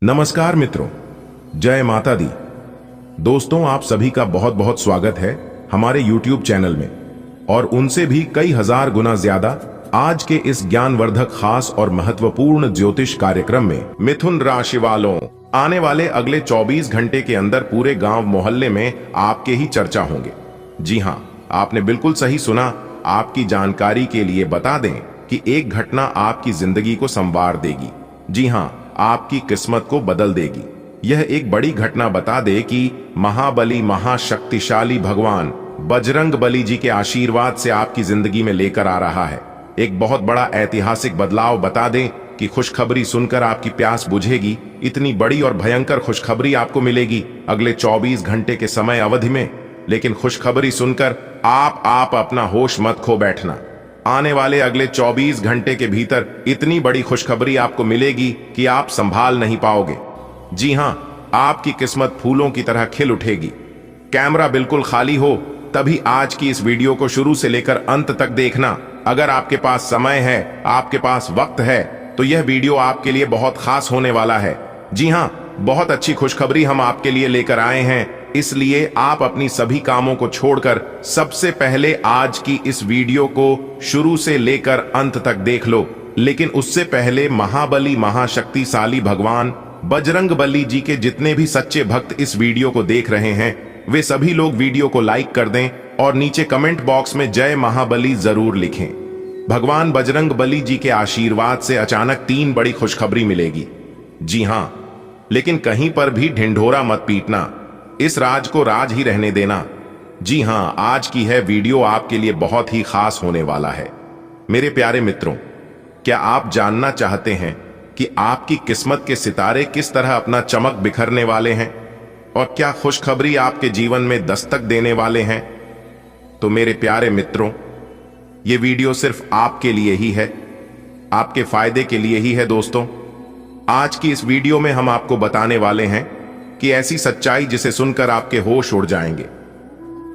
नमस्कार मित्रों, जय माता दी। दोस्तों, आप सभी का बहुत बहुत स्वागत है हमारे YouTube चैनल में और उनसे भी कई हजार गुना ज्यादा आज के इस ज्ञानवर्धक खास और महत्वपूर्ण ज्योतिष कार्यक्रम में। मिथुन राशि वालों, आने वाले अगले 24 घंटे के अंदर पूरे गांव मोहल्ले में आपके ही चर्चा होंगे। जी हां, आपने बिल्कुल सही सुना। आपकी जानकारी के लिए बता दें कि एक घटना आपकी जिंदगी को संवार देगी। जी हां, आपकी किस्मत को बदल देगी। यह एक बड़ी घटना बता दे कि महाबली महाशक्तिशाली भगवान बजरंग बली जी के आशीर्वाद से आपकी जिंदगी में लेकर आ रहा है एक बहुत बड़ा ऐतिहासिक बदलाव। बता दें कि खुशखबरी सुनकर आपकी प्यास बुझेगी। इतनी बड़ी और भयंकर खुशखबरी आपको मिलेगी अगले 24 घंटे के समय अवधि में। लेकिन खुशखबरी सुनकर आप अपना होश मत खो बैठना। आने वाले अगले 24 घंटे के भीतर इतनी बड़ी खुशखबरी आपको मिलेगी कि आप संभाल नहीं पाओगे। जी हां, आपकी किस्मत फूलों की तरह खिल उठेगी। कैमरा बिल्कुल खाली हो तभी आज की इस वीडियो को शुरू से लेकर अंत तक देखना। अगर आपके पास समय है, आपके पास वक्त है, तो यह वीडियो आपके लिए बहुत खास होने वाला है। जी हां, बहुत अच्छी खुशखबरी हम आपके लिए लेकर आए हैं, इसलिए आप अपनी सभी कामों को छोड़कर सबसे पहले आज की इस वीडियो को शुरू से लेकर अंत तक देख लो। लेकिन उससे पहले महाबली महाशक्तिशाली भगवान बजरंग बली जी के जितने भी सच्चे भक्त इस वीडियो को देख रहे हैं, वे सभी लोग वीडियो को लाइक कर दें और नीचे कमेंट बॉक्स में जय महाबली जरूर लिखें। भगवान बजरंग बली जी के आशीर्वाद से अचानक 3 बड़ी खुशखबरी मिलेगी। जी हां, लेकिन कहीं पर भी ढिंढोरा मत पीटना, इस राज को राज ही रहने देना। जी हां, आज की है वीडियो आपके लिए बहुत ही खास होने वाला है। मेरे प्यारे मित्रों, क्या आप जानना चाहते हैं कि आपकी किस्मत के सितारे किस तरह अपना चमक बिखरने वाले हैं और क्या खुशखबरी आपके जीवन में दस्तक देने वाले हैं? तो मेरे प्यारे मित्रों, यह वीडियो सिर्फ आपके लिए ही है, आपके फायदे के लिए ही है। दोस्तों, आज की इस वीडियो में हम आपको बताने वाले हैं कि ऐसी सच्चाई जिसे सुनकर आपके होश उड़ जाएंगे।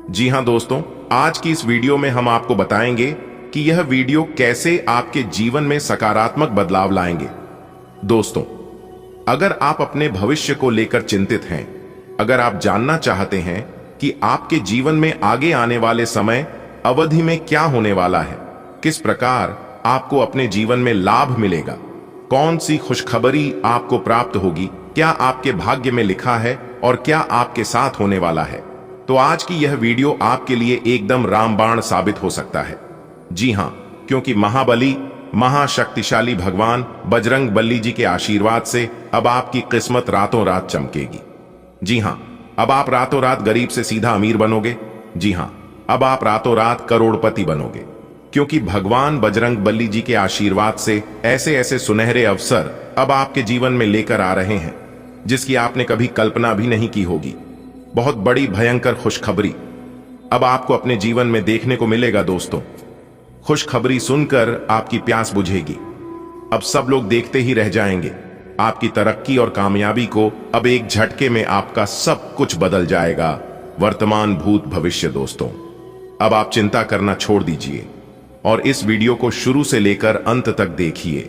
जी हां दोस्तों, आज की इस वीडियो में हम आपको बताएंगे कि यह वीडियो कैसे आपके जीवन में सकारात्मक बदलाव लाएंगे। दोस्तों, अगर आप अपने भविष्य को लेकर चिंतित हैं, अगर आप जानना चाहते हैं कि आपके जीवन में आगे आने वाले समय अवधि में क्या होने वाला है, किस प्रकार आपको अपने जीवन में लाभ मिलेगा, कौन सी खुशखबरी आपको प्राप्त होगी, क्या आपके भाग्य में लिखा है और क्या आपके साथ होने वाला है, तो आज की यह वीडियो आपके लिए एकदम रामबाण साबित हो सकता है। जी हां, क्योंकि महाबली महाशक्तिशाली भगवान बजरंग बली जी के आशीर्वाद से अब आपकी किस्मत रातों रात चमकेगी। जी हां, अब आप रातों रात गरीब से सीधा अमीर बनोगे। जी हां, अब आप रातों रात करोड़पति बनोगे, क्योंकि भगवान बजरंग बली जी के आशीर्वाद से ऐसे ऐसे सुनहरे अवसर अब आपके जीवन में लेकर आ रहे हैं जिसकी आपने कभी कल्पना भी नहीं की होगी। बहुत बड़ी भयंकर खुशखबरी अब आपको अपने जीवन में देखने को मिलेगा। दोस्तों, खुशखबरी सुनकर आपकी प्यास बुझेगी। अब सब लोग देखते ही रह जाएंगे। आपकी तरक्की और कामयाबी को अब एक झटके में आपका सब कुछ बदल जाएगा, वर्तमान भूत भविष्य। दोस्तों, अब आप चिंता करना छोड़ दीजिए और इस वीडियो को शुरू से लेकर अंत तक देखिए,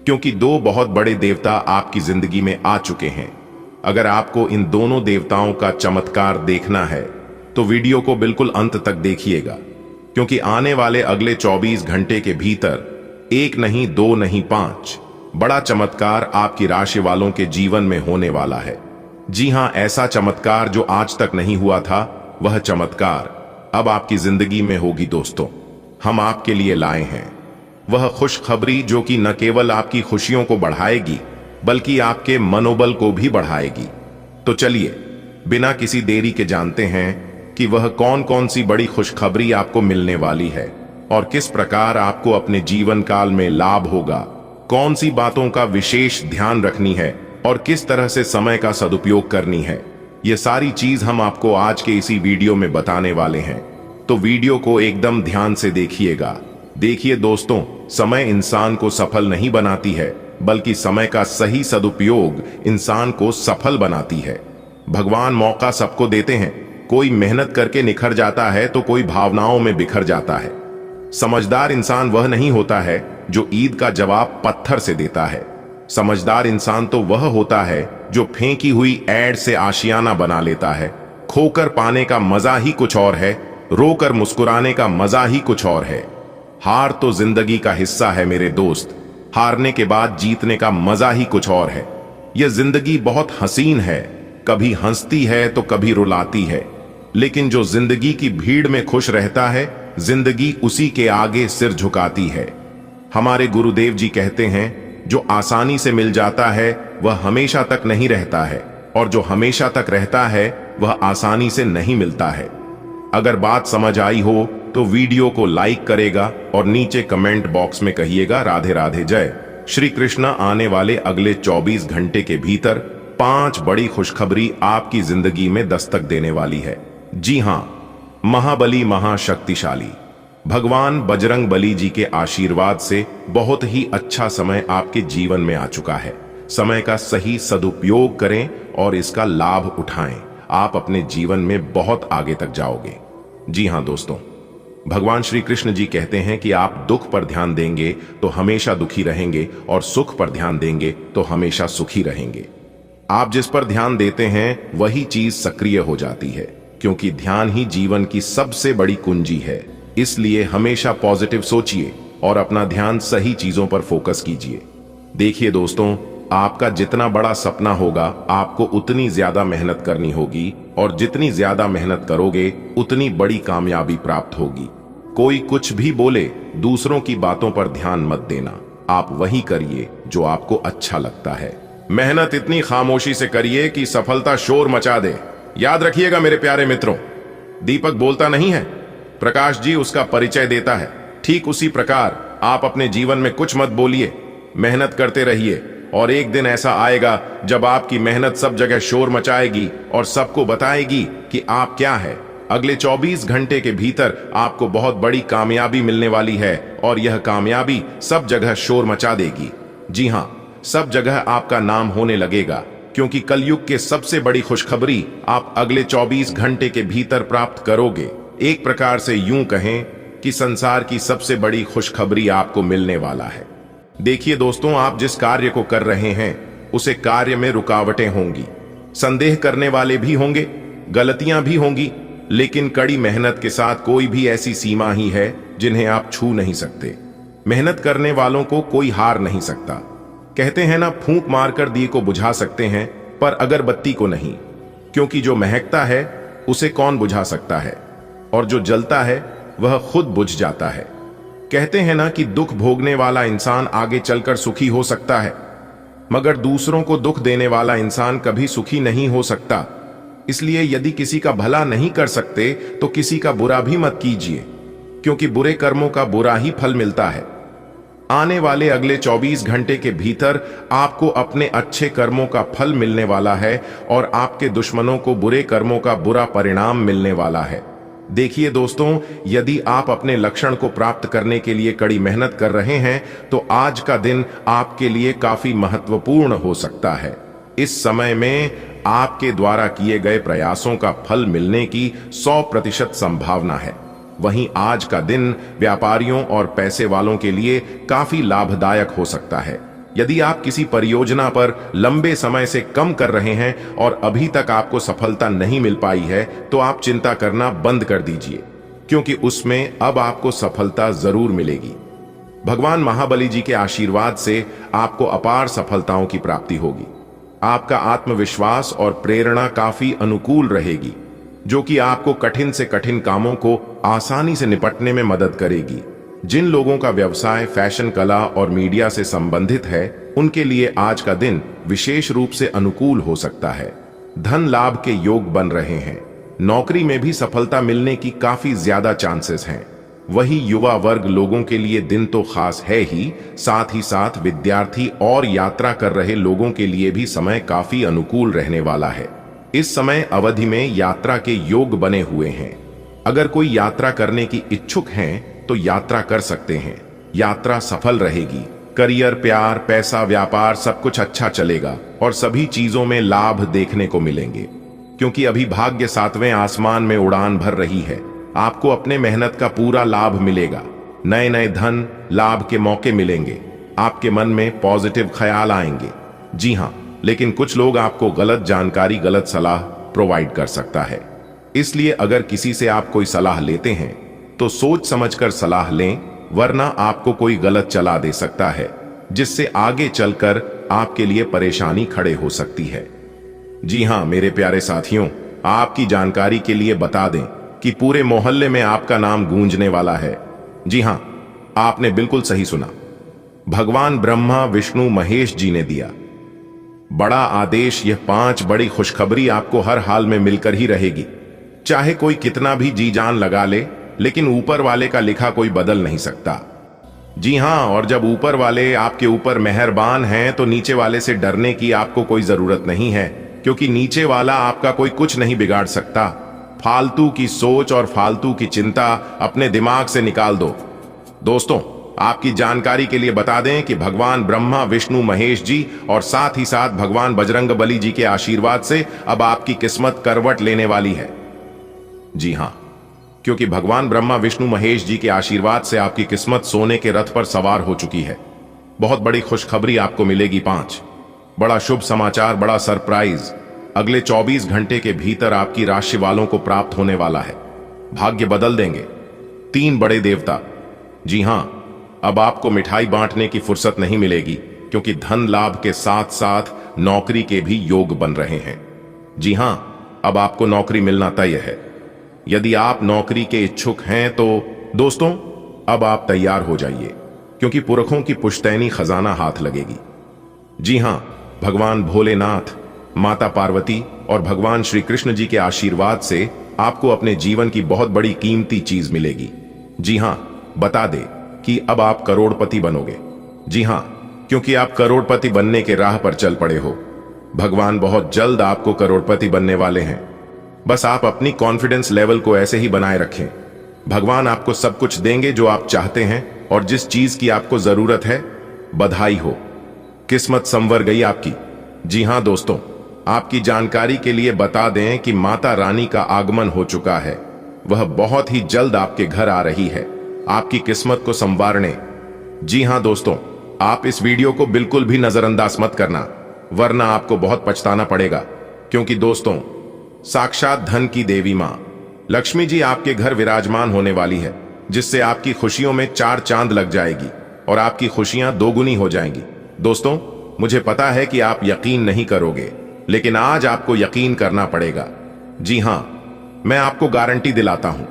क्योंकि 2 बहुत बड़े देवता आपकी जिंदगी में आ चुके हैं। अगर आपको इन दोनों देवताओं का चमत्कार देखना है तो वीडियो को बिल्कुल अंत तक देखिएगा, क्योंकि आने वाले अगले 24 घंटे के भीतर 1 नहीं 2 नहीं 5 बड़ा चमत्कार आपकी राशि वालों के जीवन में होने वाला है। जी हां, ऐसा चमत्कार जो आज तक नहीं हुआ था, वह चमत्कार अब आपकी जिंदगी में होगी। दोस्तों, हम आपके लिए लाए हैं वह खुशखबरी जो कि न केवल आपकी खुशियों को बढ़ाएगी बल्कि आपके मनोबल को भी बढ़ाएगी। तो चलिए बिना किसी देरी के जानते हैं कि वह कौन कौन सी बड़ी खुशखबरी आपको मिलने वाली है और किस प्रकार आपको अपने जीवन काल में लाभ होगा, कौन सी बातों का विशेष ध्यान रखनी है और किस तरह से समय का सदुपयोग करनी है। ये सारी चीज हम आपको आज के इसी वीडियो में बताने वाले हैं, तो वीडियो को एकदम ध्यान से देखिएगा। देखिए दोस्तों, समय इंसान को सफल नहीं बनाती है, बल्कि समय का सही सदुपयोग इंसान को सफल बनाती है। भगवान मौका सबको देते हैं, कोई मेहनत करके निखर जाता है तो कोई भावनाओं में बिखर जाता है। समझदार इंसान वह नहीं होता है जो ईद का जवाब पत्थर से देता है। समझदार इंसान तो वह होता है जो फेंकी हुई एड से आशियाना बना लेता है। खोकर पाने का मजा ही कुछ और है, रोकर मुस्कुराने का मजा ही कुछ और है। हार तो जिंदगी का हिस्सा है मेरे दोस्त, हारने के बाद जीतने का मजा ही कुछ और है। यह जिंदगी बहुत हसीन है, कभी हंसती है तो कभी रुलाती है, लेकिन जो जिंदगी की भीड़ में खुश रहता है, जिंदगी उसी के आगे सिर झुकाती है। हमारे गुरुदेव जी कहते हैं, जो आसानी से मिल जाता है वह हमेशा तक नहीं रहता है, और जो हमेशा तक रहता है वह आसानी से नहीं मिलता है। अगर बात समझ आई हो तो वीडियो को लाइक करेगा और नीचे कमेंट बॉक्स में कहिएगा राधे राधे जय श्री कृष्णा। आने वाले अगले 24 घंटे के भीतर 5 बड़ी खुशखबरी आपकी जिंदगी में दस्तक देने वाली है। जी हां, महाबली महाशक्तिशाली भगवान बजरंग बली जी के आशीर्वाद से बहुत ही अच्छा समय आपके जीवन में आ चुका है। समय का सही सदुपयोग करें और इसका लाभ उठाएं। आप अपने जीवन में बहुत आगे तक जाओगे। जी हां दोस्तों, भगवान श्री कृष्ण जी कहते हैं कि आप दुख पर ध्यान देंगे तो हमेशा दुखी रहेंगे, और सुख पर ध्यान देंगे तो हमेशा सुखी रहेंगे। आप जिस पर ध्यान देते हैं वही चीज सक्रिय हो जाती है, क्योंकि ध्यान ही जीवन की सबसे बड़ी कुंजी है। इसलिए हमेशा पॉजिटिव सोचिए और अपना ध्यान सही चीजों पर फोकस कीजिए। देखिए दोस्तों, आपका जितना बड़ा सपना होगा आपको उतनी ज्यादा मेहनत करनी होगी, और जितनी ज्यादा मेहनत करोगे उतनी बड़ी कामयाबी प्राप्त होगी। कोई कुछ भी बोले, दूसरों की बातों पर ध्यान मत देना, आप वही करिए जो आपको अच्छा लगता है। मेहनत इतनी खामोशी से करिए कि सफलता शोर मचा दे। याद रखिएगा मेरे प्यारे मित्रों, दीपक बोलता नहीं है, प्रकाश जी उसका परिचय देता है। ठीक उसी प्रकार आप अपने जीवन में कुछ मत बोलिए, मेहनत करते रहिए, और एक दिन ऐसा आएगा जब आपकी मेहनत सब जगह शोर मचाएगी और सबको बताएगी कि आप क्या है। अगले 24 घंटे के भीतर आपको बहुत बड़ी कामयाबी मिलने वाली है, और यह कामयाबी सब जगह शोर मचा देगी। जी हां, सब जगह आपका नाम होने लगेगा, क्योंकि कलयुग के सबसे बड़ी खुशखबरी आप अगले 24 घंटे के भीतर प्राप्त करोगे। एक प्रकार से यूं कहें कि संसार की सबसे बड़ी खुशखबरी आपको मिलने वाला है। देखिए दोस्तों, आप जिस कार्य को कर रहे हैं उसे कार्य में रुकावटें होंगी, संदेह करने वाले भी होंगे, गलतियां भी होंगी, लेकिन कड़ी मेहनत के साथ कोई भी ऐसी सीमा ही है जिन्हें आप छू नहीं सकते। मेहनत करने वालों को कोई हार नहीं सकता। कहते हैं ना, फूंक मारकर दिए को बुझा सकते हैं पर अगरबत्ती को नहीं, क्योंकि जो महकता है उसे कौन बुझा सकता है, और जो जलता है वह खुद बुझ जाता है। कहते हैं ना कि दुख भोगने वाला इंसान आगे चलकर सुखी हो सकता है, मगर दूसरों को दुख देने वाला इंसान कभी सुखी नहीं हो सकता। इसलिए यदि किसी का भला नहीं कर सकते तो किसी का बुरा भी मत कीजिए, क्योंकि बुरे कर्मों का बुरा ही फल मिलता है। आने वाले अगले 24 घंटे के भीतर आपको अपने अच्छे कर्मों का फल मिलने वाला है, और आपके दुश्मनों को बुरे कर्मों का बुरा परिणाम मिलने वाला है। देखिए दोस्तों, यदि आप अपने लक्ष्य को प्राप्त करने के लिए कड़ी मेहनत कर रहे हैं तो आज का दिन आपके लिए काफी महत्वपूर्ण हो सकता है। इस समय में आपके द्वारा किए गए प्रयासों का फल मिलने की 100% संभावना है। वहीं आज का दिन व्यापारियों और पैसे वालों के लिए काफी लाभदायक हो सकता है। यदि आप किसी परियोजना पर लंबे समय से काम कर रहे हैं और अभी तक आपको सफलता नहीं मिल पाई है, तो आप चिंता करना बंद कर दीजिए, क्योंकि उसमें अब आपको सफलता जरूर मिलेगी। भगवान महाबली जी के आशीर्वाद से आपको अपार सफलताओं की प्राप्ति होगी। आपका आत्मविश्वास और प्रेरणा काफी अनुकूल रहेगी, जो कि आपको कठिन से कठिन कामों को आसानी से निपटने में मदद करेगी। जिन लोगों का व्यवसाय फैशन, कला और मीडिया से संबंधित है, उनके लिए आज का दिन विशेष रूप से अनुकूल हो सकता है। धन लाभ के योग बन रहे हैं। नौकरी में भी सफलता मिलने की काफी ज्यादा चांसेस हैं। वही युवा वर्ग लोगों के लिए दिन तो खास है ही साथ विद्यार्थी और यात्रा कर रहे लोगों के लिए भी समय काफी अनुकूल रहने वाला है। इस समय अवधि में यात्रा के योग बने हुए हैं। अगर कोई यात्रा करने की इच्छुक हैं तो यात्रा कर सकते हैं। यात्रा सफल रहेगी। करियर, प्यार, पैसा, व्यापार सब कुछ अच्छा चलेगा और सभी चीजों में लाभ देखने को मिलेंगे, क्योंकि अभी भाग्य 7वें आसमान में उड़ान भर रही है। आपको अपने मेहनत का पूरा लाभ मिलेगा। नए नए धन लाभ के मौके मिलेंगे। आपके मन में पॉजिटिव ख्याल आएंगे। जी हाँ, लेकिन कुछ लोग आपको गलत जानकारी, गलत सलाह प्रोवाइड कर सकता है। इसलिए अगर किसी से आप कोई सलाह लेते हैं तो सोच समझकर सलाह लें, वरना आपको कोई गलत चला दे सकता है, जिससे आगे चलकर आपके लिए परेशानी खड़े हो सकती है। जी हां मेरे प्यारे साथियों, आपकी जानकारी के लिए बता दें कि पूरे मोहल्ले में आपका नाम गूंजने वाला है। जी हां, आपने बिल्कुल सही सुना। भगवान ब्रह्मा, विष्णु, महेश जी ने दिया बड़ा आदेश। यह 5 बड़ी खुशखबरी आपको हर हाल में मिलकर ही रहेगी, चाहे कोई कितना भी जी जान लगा ले, लेकिन ऊपर वाले का लिखा कोई बदल नहीं सकता। जी हां, और जब ऊपर वाले आपके ऊपर मेहरबान हैं तो नीचे वाले से डरने की आपको कोई जरूरत नहीं है, क्योंकि नीचे वाला आपका कोई कुछ नहीं बिगाड़ सकता। फालतू की सोच और फालतू की चिंता अपने दिमाग से निकाल दो। दोस्तों, आपकी जानकारी के लिए बता दें कि भगवान ब्रह्मा, विष्णु, महेश जी और साथ ही साथ भगवान बजरंगबली जी के आशीर्वाद से अब आपकी किस्मत करवट लेने वाली है। जी हां, क्योंकि भगवान ब्रह्मा, विष्णु, महेश जी के आशीर्वाद से आपकी किस्मत सोने के रथ पर सवार हो चुकी है। बहुत बड़ी खुशखबरी आपको मिलेगी। 5 बड़ा शुभ समाचार, बड़ा सरप्राइज अगले 24 घंटे के भीतर आपकी राशि वालों को प्राप्त होने वाला है। भाग्य बदल देंगे 3 बड़े देवता। जी हां, अब आपको मिठाई बांटने की फुर्सत नहीं मिलेगी, क्योंकि धन लाभ के साथ साथ नौकरी के भी योग बन रहे हैं। जी हां, अब आपको नौकरी मिलना तय है। यदि आप नौकरी के इच्छुक हैं तो दोस्तों अब आप तैयार हो जाइए, क्योंकि पुरखों की पुश्तैनी खजाना हाथ लगेगी। जी हां, भगवान भोलेनाथ, माता पार्वती और भगवान श्री कृष्ण जी के आशीर्वाद से आपको अपने जीवन की बहुत बड़ी कीमती चीज मिलेगी। जी हां, बता दे कि अब आप करोड़पति बनोगे। जी हां, क्योंकि आप करोड़पति बनने के राह पर चल पड़े हो। भगवान बहुत जल्द आपको करोड़पति बनने वाले हैं। बस आप अपनी कॉन्फिडेंस लेवल को ऐसे ही बनाए रखें। भगवान आपको सब कुछ देंगे जो आप चाहते हैं और जिस चीज की आपको जरूरत है। बधाई हो, किस्मत संवर गई आपकी। जी हां दोस्तों, आपकी जानकारी के लिए बता दें कि माता रानी का आगमन हो चुका है। वह बहुत ही जल्द आपके घर आ रही है, आपकी किस्मत को संवारने। जी हां दोस्तों, आप इस वीडियो को बिल्कुल भी नजरअंदाज मत करना, वरना आपको बहुत पछताना पड़ेगा। क्योंकि दोस्तों, साक्षात धन की देवी मां लक्ष्मी जी आपके घर विराजमान होने वाली है, जिससे आपकी खुशियों में 4 चांद लग जाएगी और आपकी खुशियां दोगुनी हो जाएंगी। दोस्तों, मुझे पता है कि आप यकीन नहीं करोगे, लेकिन आज आपको यकीन करना पड़ेगा। जी हां, मैं आपको गारंटी दिलाता हूं,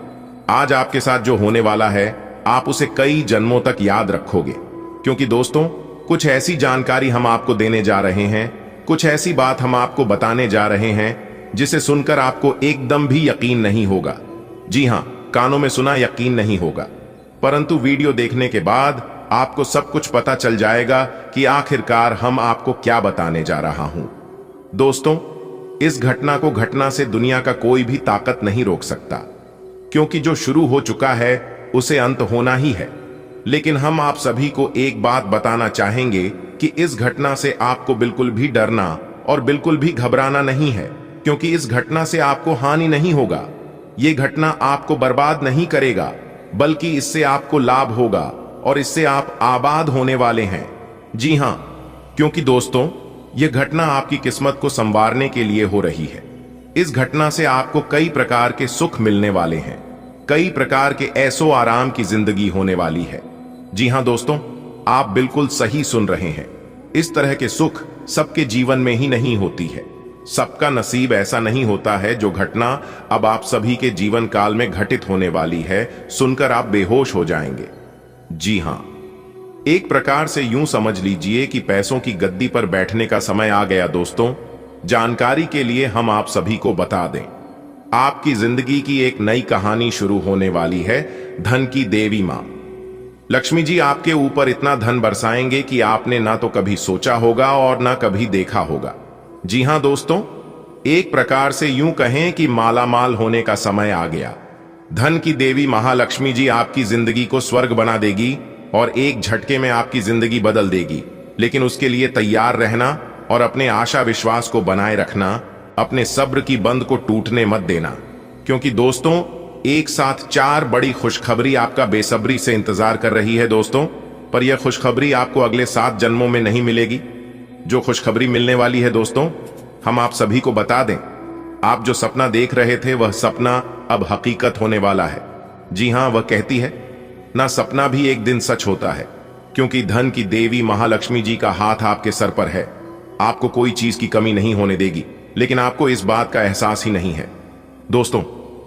आज आपके साथ जो होने वाला है आप उसे कई जन्मों तक याद रखोगे। क्योंकि दोस्तों, कुछ ऐसी जानकारी हम आपको देने जा रहे हैं, कुछ ऐसी बात हम आपको बताने जा रहे हैं जिसे सुनकर आपको एकदम भी यकीन नहीं होगा। जी हां, कानों में सुना यकीन नहीं होगा, परंतु वीडियो देखने के बाद आपको सब कुछ पता चल जाएगा कि आखिरकार हम आपको क्या बताने जा रहा हूं। दोस्तों, इस घटना को घटना से दुनिया का कोई भी ताकत नहीं रोक सकता, क्योंकि जो शुरू हो चुका है उसे अंत होना ही है। लेकिन हम आप सभी को एक बात बताना चाहेंगे कि इस घटना से आपको बिल्कुल भी डरना और बिल्कुल भी घबराना नहीं है, क्योंकि इस घटना से आपको हानि नहीं होगा। ये घटना आपको बर्बाद नहीं करेगा, बल्कि इससे आपको लाभ होगा और इससे आप आबाद होने वाले हैं। जी हां, क्योंकि दोस्तों, यह घटना आपकी किस्मत को संवारने के लिए हो रही है। इस घटना से आपको कई प्रकार के सुख मिलने वाले हैं, कई प्रकार के ऐसो आराम की जिंदगी होने वाली है। जी हां दोस्तों, आप बिल्कुल सही सुन रहे हैं। इस तरह के सुख सबके जीवन में ही नहीं होती है। सबका नसीब ऐसा नहीं होता है। जो घटना अब आप सभी के जीवन काल में घटित होने वाली है, सुनकर आप बेहोश हो जाएंगे। जी हां, एक प्रकार से यूं समझ लीजिए कि पैसों की गद्दी पर बैठने का समय आ गया। दोस्तों, जानकारी के लिए हम आप सभी को बता दें, आपकी जिंदगी की एक नई कहानी शुरू होने वाली है। धन की देवी मां लक्ष्मी जी आपके ऊपर इतना धन बरसाएंगे कि आपने ना तो कभी सोचा होगा और ना कभी देखा होगा। जी हां दोस्तों, एक प्रकार से यूं कहें कि मालामाल होने का समय आ गया। धन की देवी महालक्ष्मी जी आपकी जिंदगी को स्वर्ग बना देगी और एक झटके में आपकी जिंदगी बदल देगी। लेकिन उसके लिए तैयार रहना और अपने आशा विश्वास को बनाए रखना, अपने सब्र की बंद को टूटने मत देना। क्योंकि दोस्तों, एक साथ 4 बड़ी खुशखबरी आपका बेसब्री से इंतजार कर रही है दोस्तों। पर यह खुशखबरी आपको अगले 7 जन्मों में नहीं मिलेगी। जो खुशखबरी मिलने वाली है दोस्तों, हम आप सभी को बता दें, आप जो सपना देख रहे थे वह सपना अब हकीकत होने वाला है। जी हां, वह कहती है ना, सपना भी एक दिन सच होता है, क्योंकि धन की देवी महालक्ष्मी जी का हाथ आपके सर पर है। आपको कोई चीज की कमी नहीं होने देगी, लेकिन आपको इस बात का एहसास ही नहीं है। दोस्तों,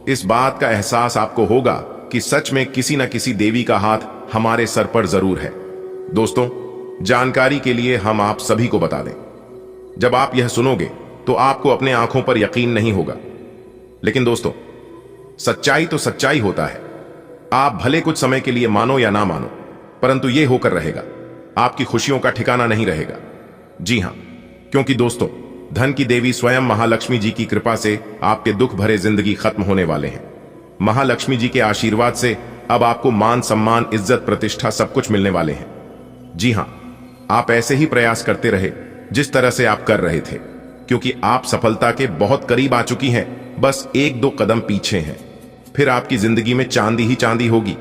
इस बात का एहसास आपको होगा कि सच में किसी न किसी देवी का हाथ हमारे सर पर जरूर है। दोस्तों, जानकारी के लिए हम आप सभी को बता दें, जब आप यह सुनोगे तो आपको अपने आंखों पर यकीन नहीं होगा, लेकिन दोस्तों, सच्चाई तो सच्चाई होता है। आप भले कुछ समय के लिए मानो या ना मानो, परंतु यह होकर रहेगा, आपकी खुशियों का ठिकाना नहीं रहेगा। जी हां, क्योंकि दोस्तों, धन की देवी स्वयं महालक्ष्मी जी की कृपा से आपके दुख भरे जिंदगी खत्म होने वाले हैं। महालक्ष्मी जी के आशीर्वाद से अब आपको मान सम्मान, इज्जत, प्रतिष्ठा सब कुछ मिलने वाले हैं। जी हां, आप ऐसे ही प्रयास करते रहे जिस तरह से आप कर रहे थे, क्योंकि आप सफलता के बहुत करीब आ चुकी हैं। बस एक दो कदम पीछे हैं, फिर आपकी जिंदगी में चांदी ही चांदी होगी।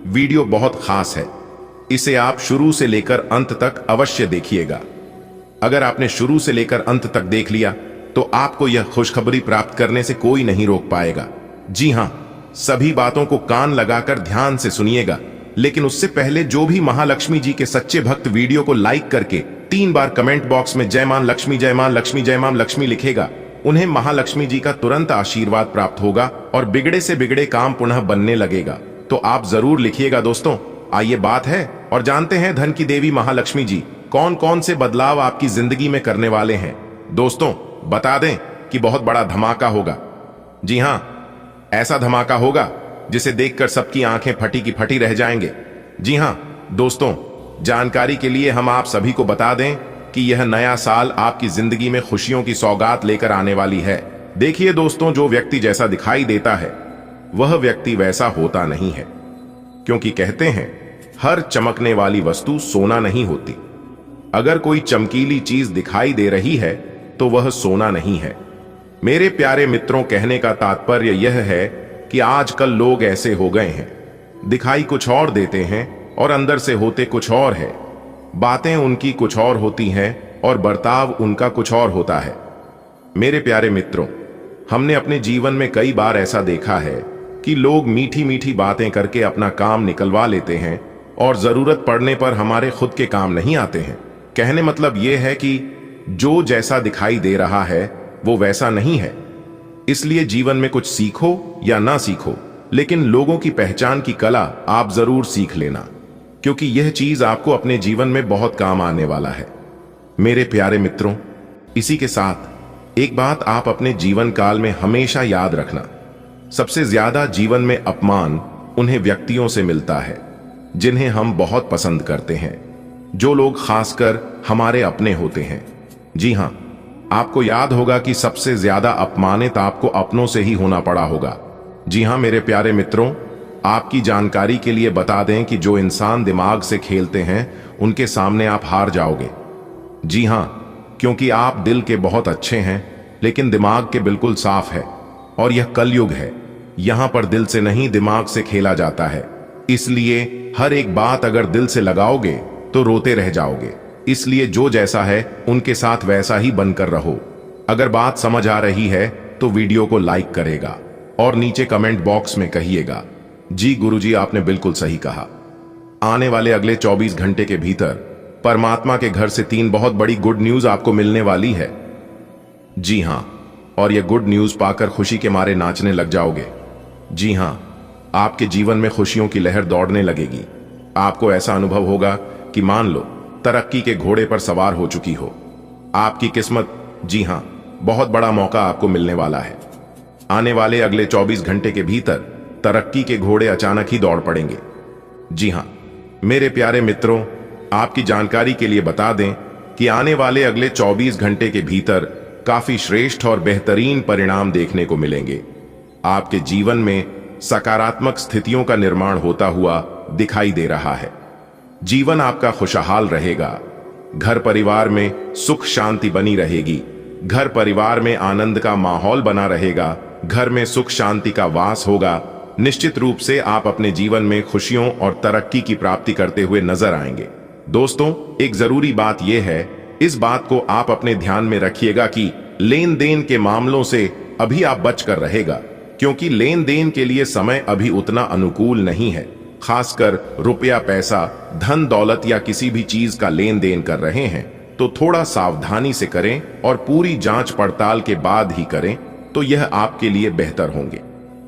वीडियो बहुत खास है, इसे आप शुरू से लेकर अंत तक अवश्य देखिएगा। अगर आपने शुरू से लेकर अंत तक देख लिया तो आपको यह खुशखबरी प्राप्त करने से कोई नहीं रोक पाएगा। जी हां, सभी बातों को कान लगाकर ध्यान से सुनिएगा, लेकिन उससे पहले जो भी महालक्ष्मी जी के सच्चे भक्त वीडियो को लाइक करके 3 बार कमेंट बॉक्स में जय मां लक्ष्मी, जय मां लक्ष्मी, जय मां लक्ष्मी लिखेगा, उन्हें महालक्ष्मी जी का तुरंत आशीर्वाद प्राप्त होगा और बिगड़े से बिगड़े काम पुनः बनने लगेगा। तो आप जरूर लिखिएगा दोस्तों। आइए बात है और जानते हैं धन की देवी महालक्ष्मी जी कौन कौन से बदलाव आपकी जिंदगी में करने वाले हैं। दोस्तों, बता दें कि बहुत बड़ा धमाका होगा। जी हां, ऐसा धमाका होगा जिसे देखकर सबकी आंखें फटी की फटी रह जाएंगे। जी हां दोस्तों, जानकारी के लिए हम आप सभी को बता दें कि यह नया साल आपकी जिंदगी में खुशियों की सौगात लेकर आने वाली है। देखिए दोस्तों, जो व्यक्ति जैसा दिखाई देता है वह व्यक्ति वैसा होता नहीं है, क्योंकि कहते हैं हर चमकने वाली वस्तु सोना नहीं होती। अगर कोई चमकीली चीज दिखाई दे रही है तो वह सोना नहीं है। मेरे प्यारे मित्रों, कहने का तात्पर्य यह है कि आजकल लोग ऐसे हो गए हैं, दिखाई कुछ और देते हैं और अंदर से होते कुछ और है। बातें उनकी कुछ और होती हैं और बर्ताव उनका कुछ और होता है। मेरे प्यारे मित्रों, हमने अपने जीवन में कई बार ऐसा देखा है कि लोग मीठी मीठी बातें करके अपना काम निकलवा लेते हैं और जरूरत पड़ने पर हमारे खुद के काम नहीं आते हैं। कहने मतलब यह है कि जो जैसा दिखाई दे रहा है वो वैसा नहीं है। इसलिए जीवन में कुछ सीखो या ना सीखो, लेकिन लोगों की पहचान की कला आप जरूर सीख लेना, क्योंकि यह चीज आपको अपने जीवन में बहुत काम आने वाला है। मेरे प्यारे मित्रों, इसी के साथ एक बात आप अपने जीवन काल में हमेशा याद रखना, सबसे ज्यादा जीवन में अपमान उन्हें व्यक्तियों से मिलता है जिन्हें हम बहुत पसंद करते हैं, जो लोग खासकर हमारे अपने होते हैं। जी हां, आपको याद होगा कि सबसे ज्यादा अपमानित आपको अपनों से ही होना पड़ा होगा। जी हां मेरे प्यारे मित्रों, आपकी जानकारी के लिए बता दें कि जो इंसान दिमाग से खेलते हैं उनके सामने आप हार जाओगे। जी हां, क्योंकि आप दिल के बहुत अच्छे हैं लेकिन दिमाग के बिल्कुल साफ है, और यह कलयुग है। यहां पर दिल से नहीं दिमाग से खेला जाता है, इसलिए हर एक बात अगर दिल से लगाओगे तो रोते रह जाओगे। इसलिए जो जैसा है उनके साथ वैसा ही बनकर रहो। अगर बात समझ आ रही है तो वीडियो को लाइक करेगा और नीचे कमेंट बॉक्स में कहिएगा, जी गुरुजी आपने बिल्कुल सही कहा। आने वाले अगले 24 घंटे के भीतर परमात्मा के घर से 3 बहुत बड़ी गुड न्यूज आपको मिलने वाली है। जी हां, और यह गुड न्यूज पाकर खुशी के मारे नाचने लग जाओगे। जी हां, आपके जीवन में खुशियों की लहर दौड़ने लगेगी। आपको ऐसा अनुभव होगा कि मान लो तरक्की के घोड़े पर सवार हो चुकी हो। आपकी किस्मत, जी हां, बहुत बड़ा मौका आपको मिलने वाला है। आने वाले अगले 24 घंटे के भीतर तरक्की के घोड़े अचानक ही दौड़ पड़ेंगे। जी हां मेरे प्यारे मित्रों, आपकी जानकारी के लिए बता दें कि आने वाले अगले 24 घंटे के भीतर काफी श्रेष्ठ और बेहतरीन परिणाम देखने को मिलेंगे। आपके जीवन में सकारात्मक स्थितियों का निर्माण होता हुआ दिखाई दे रहा है। जीवन आपका खुशहाल रहेगा। घर परिवार में सुख शांति बनी रहेगी। घर परिवार में आनंद का माहौल बना रहेगा। घर में सुख शांति का वास होगा। निश्चित रूप से आप अपने जीवन में खुशियों और तरक्की की प्राप्ति करते हुए नजर आएंगे। दोस्तों, एक जरूरी बात यह है इस बात को आप अपने ध्यान में रखिएगा कि लेन देन के मामलों से अभी आप बच कर रहेगा, क्योंकि लेन देन के लिए समय अभी उतना अनुकूल नहीं है। खासकर रुपया, पैसा, धन दौलत या किसी भी चीज का लेन देन कर रहे हैं तो थोड़ा सावधानी से करें और पूरी जांच पड़ताल के बाद ही करें, तो यह आपके लिए बेहतर होंगे।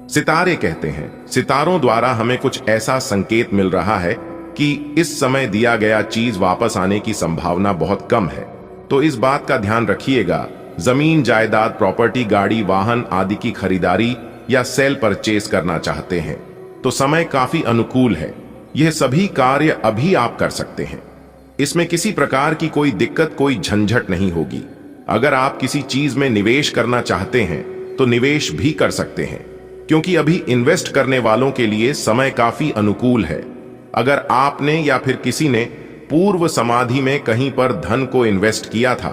सितारे कहते हैं, सितारों द्वारा हमें कुछ ऐसा संकेत मिल रहा है कि इस समय दिया गया चीज वापस आने की संभावना बहुत कम है। तो इस बात का ध्यान रखिएगा। जमीन, जायदाद, प्रॉपर्टी, गाड़ी, वाहन आदि की खरीदारी या सेल परचेज करना चाहते हैं तो समय काफी अनुकूल है। यह सभी कार्य अभी आप कर सकते हैं। इसमें किसी प्रकार की कोई दिक्कत, कोई झंझट नहीं होगी। अगर आप किसी चीज में निवेश करना चाहते हैं तो निवेश भी कर सकते हैं, क्योंकि अभी इन्वेस्ट करने वालों के लिए समय काफी अनुकूल है। अगर आपने या फिर किसी ने पूर्व समाधि में कहीं पर धन को इन्वेस्ट किया था,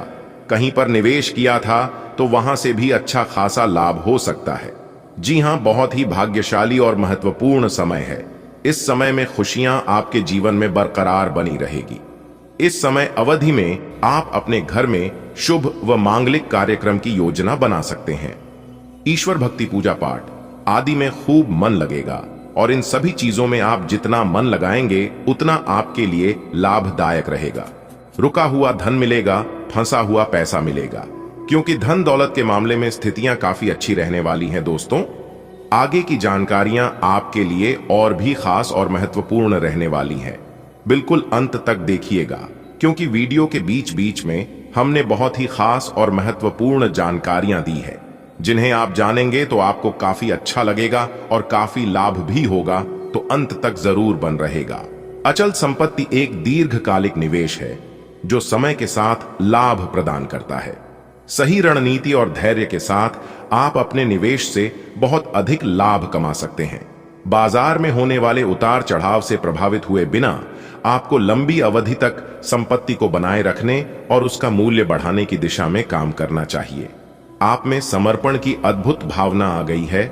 कहीं पर निवेश किया था, तो वहां से भी अच्छा खासा लाभ हो सकता है। जी हां, बहुत ही भाग्यशाली और महत्वपूर्ण समय है। इस समय में खुशियां आपके जीवन में बरकरार बनी रहेगी। इस समय अवधि में आप अपने घर में शुभ व मांगलिक कार्यक्रम की योजना बना सकते हैं। ईश्वर भक्ति, पूजा पाठ आदि में खूब मन लगेगा और इन सभी चीजों में आप जितना मन लगाएंगे उतना आपके लिए लाभदायक रहेगा। रुका हुआ धन मिलेगा, फंसा हुआ पैसा मिलेगा, क्योंकि धन दौलत के मामले में स्थितियां काफी अच्छी रहने वाली हैं। दोस्तों, आगे की जानकारियां आपके लिए और भी खास और महत्वपूर्ण रहने वाली हैं। बिल्कुल अंत तक देखिएगा, क्योंकि वीडियो के बीच बीच में हमने बहुत ही खास और महत्वपूर्ण जानकारियां दी है, जिन्हें आप जानेंगे तो आपको काफी अच्छा लगेगा और काफी लाभ भी होगा। तो अंत तक जरूर बन रहेगा। अचल संपत्ति एक दीर्घकालिक निवेश है जो समय के साथ लाभ प्रदान करता है। सही रणनीति और धैर्य के साथ आप अपने निवेश से बहुत अधिक लाभ कमा सकते हैं। बाजार में होने वाले उतार चढ़ाव से प्रभावित हुए बिना आपको लंबी अवधि तक संपत्ति को बनाए रखने और उसका मूल्य बढ़ाने की दिशा में काम करना चाहिए। आप में समर्पण की अद्भुत भावना आ गई है।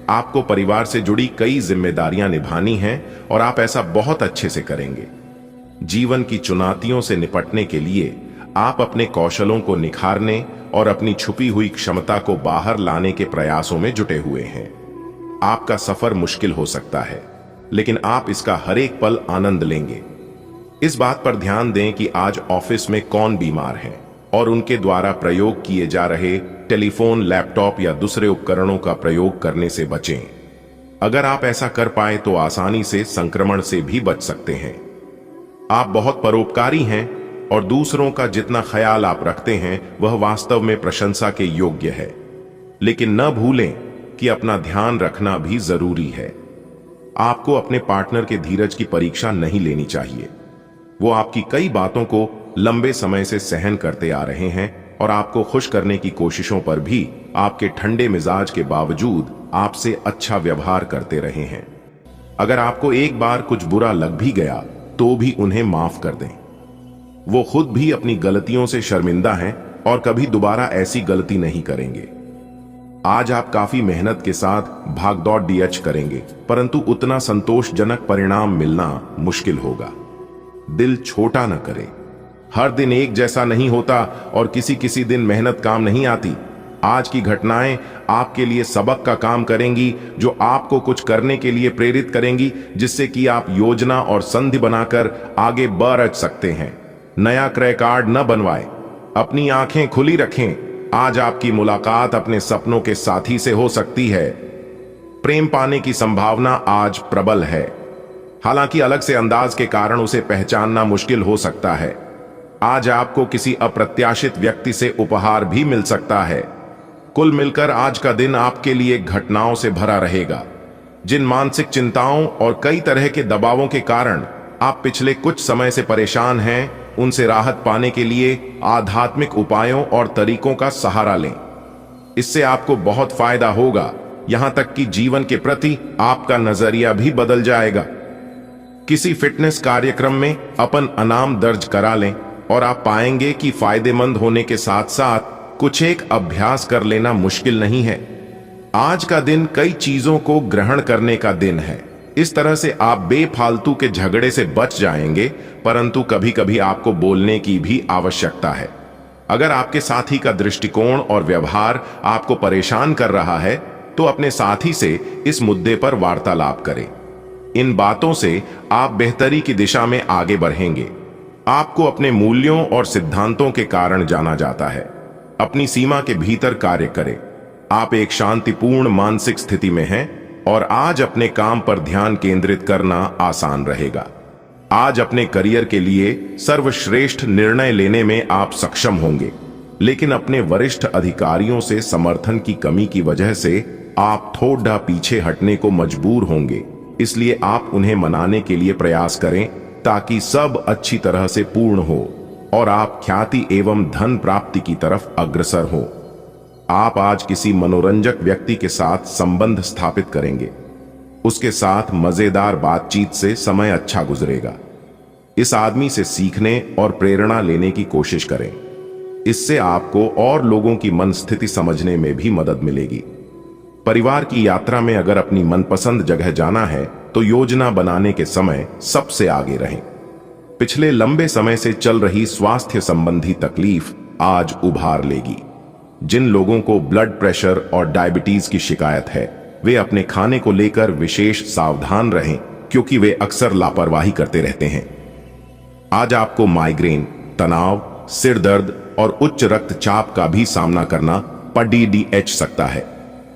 आपको परिवार से जुड़ी कई जिम्मेदारियां निभानी हैं और आप ऐसा बहुत अच्छे से करेंगे। जीवन की चुनौतियों से निपटने के लिए आप अपने कौशलों को निखारने और अपनी छुपी हुई क्षमता को बाहर लाने के प्रयासों में जुटे हुए हैं। आपका सफर मुश्किल हो सकता है, लेकिन आप इसका हर एक पल आनंद लेंगे। इस बात पर ध्यान दें कि आज ऑफिस में कौन बीमार है और उनके द्वारा प्रयोग किए जा रहे टेलीफोन, लैपटॉप या दूसरे उपकरणों का प्रयोग करने से बचें। अगर आप ऐसा कर पाए तो आसानी से संक्रमण से भी बच सकते हैं। आप बहुत परोपकारी हैं और दूसरों का जितना ख्याल आप रखते हैं वह वास्तव में प्रशंसा के योग्य है। लेकिन न भूलें कि अपना ध्यान रखना भी जरूरी है। आपको अपने पार्टनर के धीरज की परीक्षा नहीं लेनी चाहिए। वो आपकी कई बातों को लंबे समय से सहन करते आ रहे हैं और आपको खुश करने की कोशिशों पर भी आपके ठंडे मिजाज के बावजूद आपसे अच्छा व्यवहार करते रहे हैं। अगर आपको एक बार कुछ बुरा लग भी गया तो भी उन्हें माफ कर दें। वो खुद भी अपनी गलतियों से शर्मिंदा हैं और कभी दोबारा ऐसी गलती नहीं करेंगे। आज आप काफी मेहनत के साथ भागदौड़ डीएच करेंगे, परंतु उतना संतोषजनक परिणाम मिलना मुश्किल होगा। दिल छोटा न करें। हर दिन एक जैसा नहीं होता और किसी किसी दिन मेहनत काम नहीं आती। आज की घटनाएं आपके लिए सबक का काम करेंगी, जो आपको कुछ करने के लिए प्रेरित करेंगी, जिससे कि आप योजना और संधि बनाकर आगे बढ़ सकते हैं। नया क्रय कार्ड न बनवाएं। अपनी आंखें खुली रखें। आज आपकी मुलाकात अपने सपनों के साथी से हो सकती है। प्रेम पाने की संभावना आज प्रबल है, हालांकि अलग से अंदाज के कारण उसे पहचानना मुश्किल हो सकता है। आज आपको किसी अप्रत्याशित व्यक्ति से उपहार भी मिल सकता है। कुल मिलकर आज का दिन आपके लिए घटनाओं से भरा रहेगा। जिन मानसिक चिंताओं और कई तरह के दबावों के कारण आप पिछले कुछ समय से परेशान हैं, उनसे राहत पाने के लिए आध्यात्मिक उपायों और तरीकों का सहारा लें। इससे आपको बहुत फायदा होगा। यहां तक कि जीवन के प्रति आपका नजरिया भी बदल जाएगा। किसी फिटनेस कार्यक्रम में अपन इनाम दर्ज करा लें और आप पाएंगे कि फायदेमंद होने के साथ साथ कुछ एक अभ्यास कर लेना मुश्किल नहीं है। आज का दिन कई चीजों को ग्रहण करने का दिन है। इस तरह से आप बेफालतू के झगड़े से बच जाएंगे, परंतु कभी कभी आपको बोलने की भी आवश्यकता है। अगर आपके साथी का दृष्टिकोण और व्यवहार आपको परेशान कर रहा है तो अपने साथी से इस मुद्दे पर वार्तालाप करें। इन बातों से आप बेहतरी की दिशा में आगे बढ़ेंगे। आपको अपने मूल्यों और सिद्धांतों के कारण जाना जाता है। अपनी सीमा के भीतर कार्य करें। आप एक शांतिपूर्ण मानसिक स्थिति में हैं और आज अपने काम पर ध्यान केंद्रित करना आसान रहेगा। आज अपने करियर के लिए सर्वश्रेष्ठ निर्णय लेने में आप सक्षम होंगे, लेकिन अपने वरिष्ठ अधिकारियों से समर्थन की कमी की वजह से आप थोड़ा पीछे हटने को मजबूर होंगे। इसलिए आप उन्हें मनाने के लिए प्रयास करें ताकि सब अच्छी तरह से पूर्ण हो और आप ख्याति एवं धन प्राप्ति की तरफ अग्रसर हो। आप आज किसी मनोरंजक व्यक्ति के साथ संबंध स्थापित करेंगे। उसके साथ मजेदार बातचीत से समय अच्छा गुजरेगा। इस आदमी से सीखने और प्रेरणा लेने की कोशिश करें। इससे आपको और लोगों की मन स्थिति समझने में भी मदद मिलेगी। परिवार की यात्रा में अगर अपनी मनपसंद जगह जाना है तो योजना बनाने के समय सबसे आगे रहें। पिछले लंबे समय से चल रही स्वास्थ्य संबंधी तकलीफ आज उभार लेगी। जिन लोगों को ब्लड प्रेशर और डायबिटीज की शिकायत है वे अपने खाने को लेकर विशेष सावधान रहें, क्योंकि वे अक्सर लापरवाही करते रहते हैं। आज आपको माइग्रेन, तनाव, सिर दर्द और उच्च रक्तचाप का भी सामना करना पड़ सकता है।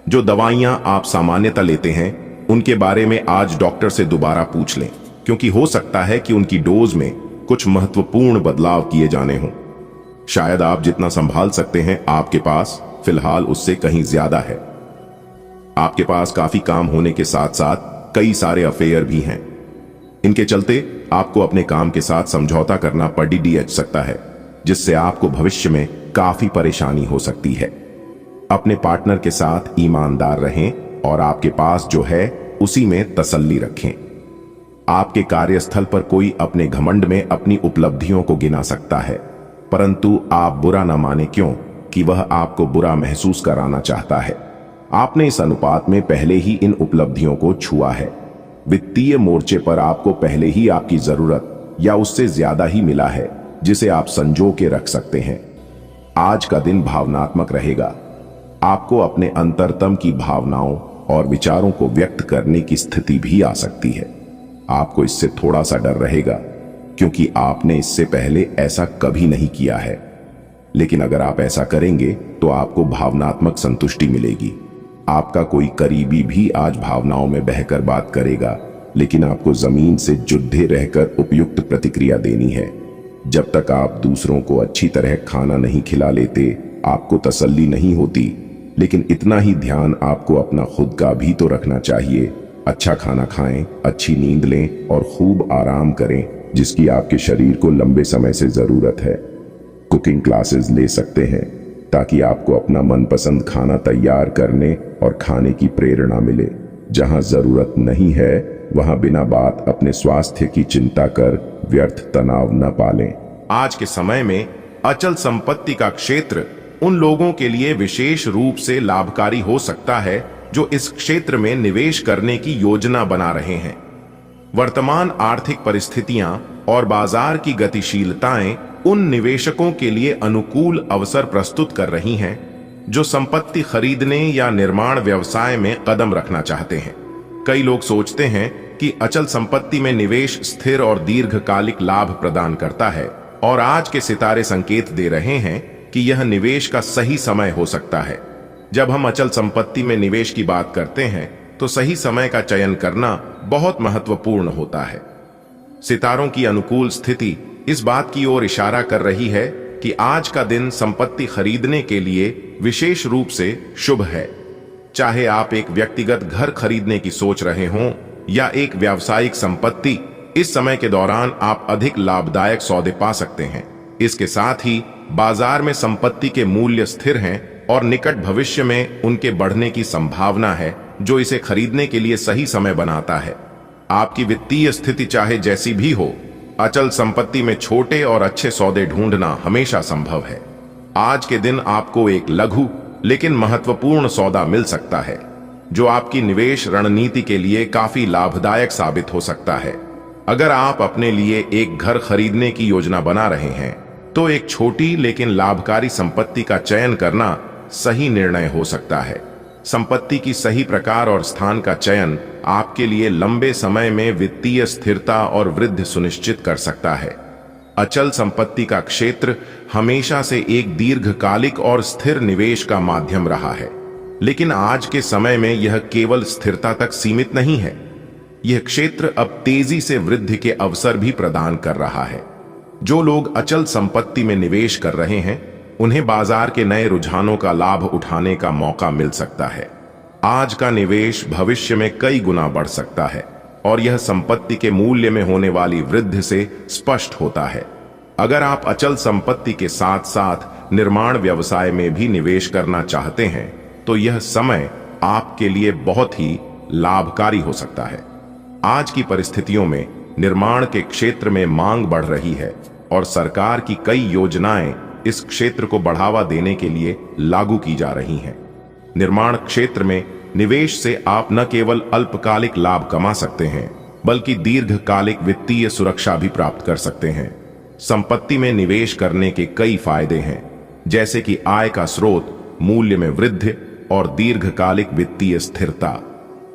जो दवाइयां आप सामान्यतः लेते हैं उनके बारे में आज डॉक्टर से दोबारा पूछ लें, क्योंकि हो सकता है कि उनकी डोज में कुछ महत्वपूर्ण बदलाव किए जाने हों। शायद आप जितना संभाल सकते हैं आपके पास फिलहाल उससे कहीं ज्यादा है। आपके पास काफी काम होने के साथ साथ कई सारे अफेयर भी हैं। इनके चलते आपको अपने काम के साथ समझौता करना पड़ सकता है, जिससे आपको भविष्य में काफी परेशानी हो सकती है। अपने पार्टनर के साथ ईमानदार रहें और आपके पास जो है उसी में तसल्ली रखें। आपके कार्यस्थल पर कोई अपने घमंड में अपनी उपलब्धियों को गिना सकता है, परंतु आप बुरा न माने, क्यों कि वह आपको बुरा महसूस कराना चाहता है। आपने इस अनुपात में पहले ही इन उपलब्धियों को छुआ है। वित्तीय मोर्चे पर आपको पहले ही आपकी जरूरत या उससे ज्यादा ही मिला है, जिसे आप संजो के रख सकते हैं। आज का दिन भावनात्मक रहेगा। आपको अपने अंतरतम की भावनाओं और विचारों को व्यक्त करने की स्थिति भी आ सकती है। आपको इससे थोड़ा सा डर रहेगा, क्योंकि आपने इससे पहले ऐसा कभी नहीं किया है। लेकिन अगर आप ऐसा करेंगे तो आपको भावनात्मक संतुष्टि मिलेगी। आपका कोई करीबी भी आज भावनाओं में बहकर बात करेगा, लेकिन आपको जमीन से जुड़े रहकर उपयुक्त प्रतिक्रिया देनी है। जब तक आप दूसरों को अच्छी तरह खाना नहीं खिला लेते, आपको तसल्ली नहीं होती। लेकिन इतना ही ध्यान आपको अपना खुद का भी तो रखना चाहिए। अच्छा खाना खाएं, अच्छी नींद लें और खूब आराम करें, जिसकी आपके शरीर को लंबे समय से जरूरत है। कुकिंग क्लासेस ले सकते हैं ताकि आपको अपना मनपसंद खाना तैयार करने और खाने की प्रेरणा मिले। जहां जरूरत नहीं है वहां बिना बात अपने स्वास्थ्य की चिंता कर व्यर्थ तनाव न पालें। आज के समय में अचल संपत्ति का क्षेत्र उन लोगों के लिए विशेष रूप से लाभकारी हो सकता है जो इस क्षेत्र में निवेश करने की योजना बना रहे हैं। वर्तमान आर्थिक परिस्थितियां और बाजार की गतिशीलताएं उन निवेशकों के लिए अनुकूल अवसर प्रस्तुत कर रही हैं जो संपत्ति खरीदने या निर्माण व्यवसाय में कदम रखना चाहते हैं। कई लोग सोचते हैं कि अचल संपत्ति में निवेश स्थिर और दीर्घकालिक लाभ प्रदान करता है, और आज के सितारे संकेत दे रहे हैं कि यह निवेश का सही समय हो सकता है। जब हम अचल संपत्ति में निवेश की बात करते हैं तो सही समय का चयन करना बहुत महत्वपूर्ण होता है। सितारों की अनुकूल स्थिति इस बात की ओर इशारा कर रही है कि आज का दिन संपत्ति खरीदने के लिए विशेष रूप से शुभ है। चाहे आप एक व्यक्तिगत घर खरीदने की सोच रहे हों या एक व्यावसायिक संपत्ति, इस समय के दौरान आप अधिक लाभदायक सौदे पा सकते हैं। इसके साथ ही बाजार में संपत्ति के मूल्य स्थिर हैं और निकट भविष्य में उनके बढ़ने की संभावना है, जो इसे खरीदने के लिए सही समय बनाता है। आपकी वित्तीय स्थिति चाहे जैसी भी हो, अचल संपत्ति में छोटे और अच्छे सौदे ढूंढना हमेशा संभव है। आज के दिन आपको एक लघु लेकिन महत्वपूर्ण सौदा मिल सकता है, जो आपकी निवेश रणनीति के लिए काफी लाभदायक साबित हो सकता है। अगर आप अपने लिए एक घर खरीदने की योजना बना रहे हैं तो एक छोटी लेकिन लाभकारी संपत्ति का चयन करना सही निर्णय हो सकता है। संपत्ति की सही प्रकार और स्थान का चयन आपके लिए लंबे समय में वित्तीय स्थिरता और वृद्धि सुनिश्चित कर सकता है। अचल संपत्ति का क्षेत्र हमेशा से एक दीर्घकालिक और स्थिर निवेश का माध्यम रहा है, लेकिन आज के समय में यह केवल स्थिरता तक सीमित नहीं है। यह क्षेत्र अब तेजी से वृद्धि के अवसर भी प्रदान कर रहा है। जो लोग अचल संपत्ति में निवेश कर रहे हैं, उन्हें बाजार के नए रुझानों का लाभ उठाने का मौका मिल सकता है। आज का निवेश भविष्य में कई गुना बढ़ सकता है और यह संपत्ति के मूल्य में होने वाली वृद्धि से स्पष्ट होता है। अगर आप अचल संपत्ति के साथ साथ निर्माण व्यवसाय में भी निवेश करना चाहते हैं, तो यह समय आपके लिए बहुत ही लाभकारी हो सकता है। आज की परिस्थितियों में निर्माण के क्षेत्र में मांग बढ़ रही है और सरकार की कई योजनाएं इस क्षेत्र को बढ़ावा देने के लिए लागू की जा रही हैं। निर्माण क्षेत्र में निवेश से आप न केवल अल्पकालिक लाभ कमा सकते हैं, बल्कि दीर्घकालिक वित्तीय सुरक्षा भी प्राप्त कर सकते हैं। संपत्ति में निवेश करने के कई फायदे हैं, जैसे कि आय का स्रोत, मूल्य में वृद्धि और दीर्घकालिक वित्तीय स्थिरता।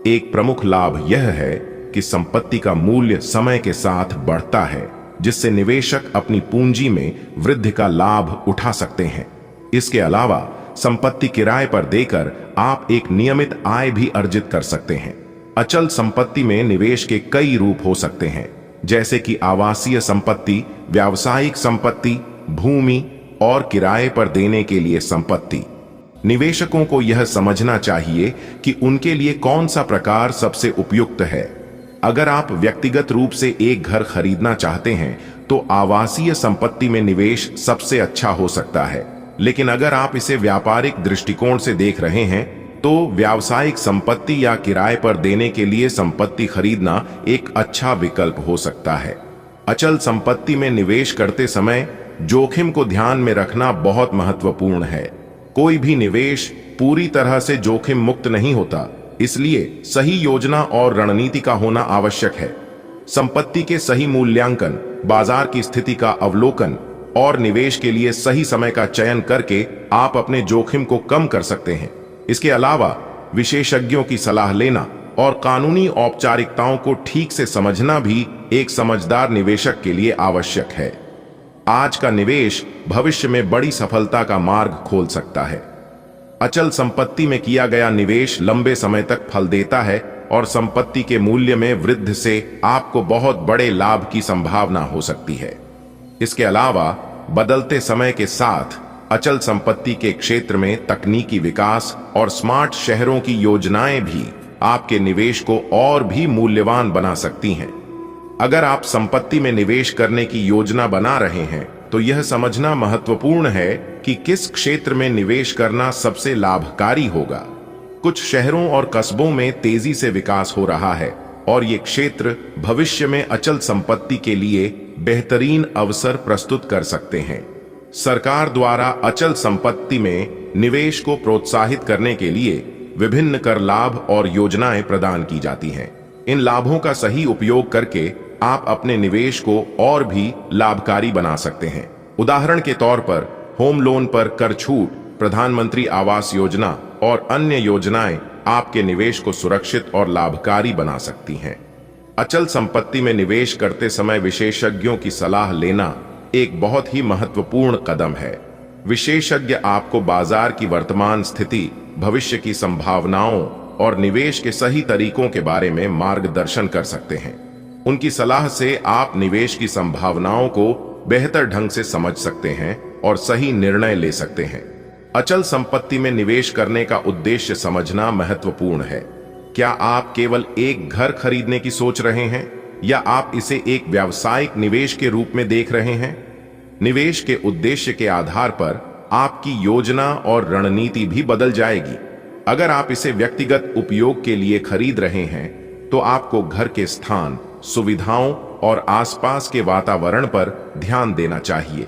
एक प्रमुख लाभ यह है कि संपत्ति का मूल्य समय के साथ बढ़ता है, जिससे निवेशक अपनी पूंजी में वृद्धि का लाभ उठा सकते हैं। इसके अलावा संपत्ति किराए पर देकर आप एक नियमित आय भी अर्जित कर सकते हैं। अचल संपत्ति में निवेश के कई रूप हो सकते हैं, जैसे कि आवासीय संपत्ति, व्यावसायिक संपत्ति, भूमि और किराए पर देने के लिए संपत्ति। निवेशकों को यह समझना चाहिए कि उनके लिए कौन सा प्रकार सबसे उपयुक्त है। अगर आप व्यक्तिगत रूप से एक घर खरीदना चाहते हैं, तो आवासीय संपत्ति में निवेश सबसे अच्छा हो सकता है, लेकिन अगर आप इसे व्यापारिक दृष्टिकोण से देख रहे हैं, तो व्यावसायिक संपत्ति या किराए पर देने के लिए संपत्ति खरीदना एक अच्छा विकल्प हो सकता है। अचल संपत्ति में निवेश करते समय जोखिम को ध्यान में रखना बहुत महत्वपूर्ण है। कोई भी निवेश पूरी तरह से जोखिम मुक्त नहीं होता, इसलिए सही योजना और रणनीति का होना आवश्यक है। संपत्ति के सही मूल्यांकन, बाजार की स्थिति का अवलोकन और निवेश के लिए सही समय का चयन करके आप अपने जोखिम को कम कर सकते हैं। इसके अलावा विशेषज्ञों की सलाह लेना और कानूनी औपचारिकताओं को ठीक से समझना भी एक समझदार निवेशक के लिए आवश्यक है। आज का निवेश भविष्य में बड़ी सफलता का मार्ग खोल सकता है। अचल संपत्ति में किया गया निवेश लंबे समय तक फल देता है और संपत्ति के मूल्य में वृद्धि से आपको बहुत बड़े लाभ की संभावना हो सकती है। इसके अलावा बदलते समय के साथ अचल संपत्ति के क्षेत्र में तकनीकी विकास और स्मार्ट शहरों की योजनाएं भी आपके निवेश को और भी मूल्यवान बना सकती हैं। अगर आप संपत्ति में निवेश करने की योजना बना रहे हैं, तो यह समझना महत्वपूर्ण है कि किस क्षेत्र में निवेश करना सबसे लाभकारी होगा। कुछ शहरों और कस्बों में तेजी से विकास हो रहा है और ये क्षेत्र भविष्य में अचल संपत्ति के लिए बेहतरीन अवसर प्रस्तुत कर सकते हैं। सरकार द्वारा अचल संपत्ति में निवेश को प्रोत्साहित करने के लिए विभिन्न कर लाभ और योजनाएं प्रदान की जाती हैं। इन लाभों का सही उपयोग करके आप अपने निवेश को और भी लाभकारी बना सकते हैं। उदाहरण के तौर पर होम लोन पर कर छूट, प्रधानमंत्री आवास योजना और अन्य योजनाएं आपके निवेश को सुरक्षित और लाभकारी बना सकती हैं। अचल संपत्ति में निवेश करते समय विशेषज्ञों की सलाह लेना एक बहुत ही महत्वपूर्ण कदम है। विशेषज्ञ आपको बाजार की वर्तमान स्थिति, भविष्य की संभावनाओं और निवेश के सही तरीकों के बारे में मार्गदर्शन कर सकते हैं। उनकी सलाह से आप निवेश की संभावनाओं को बेहतर ढंग से समझ सकते हैं और सही निर्णय ले सकते हैं। अचल संपत्ति में निवेश करने का उद्देश्य समझना महत्वपूर्ण है। क्या आप केवल एक घर खरीदने की सोच रहे हैं या आप इसे एक व्यावसायिक निवेश के रूप में देख रहे हैं? निवेश के उद्देश्य के आधार पर आपकी योजना और रणनीति भी बदल जाएगी। अगर आप इसे व्यक्तिगत उपयोग के लिए खरीद रहे हैं, तो आपको घर के स्थान, सुविधाओं और आसपास के वातावरण पर ध्यान देना चाहिए।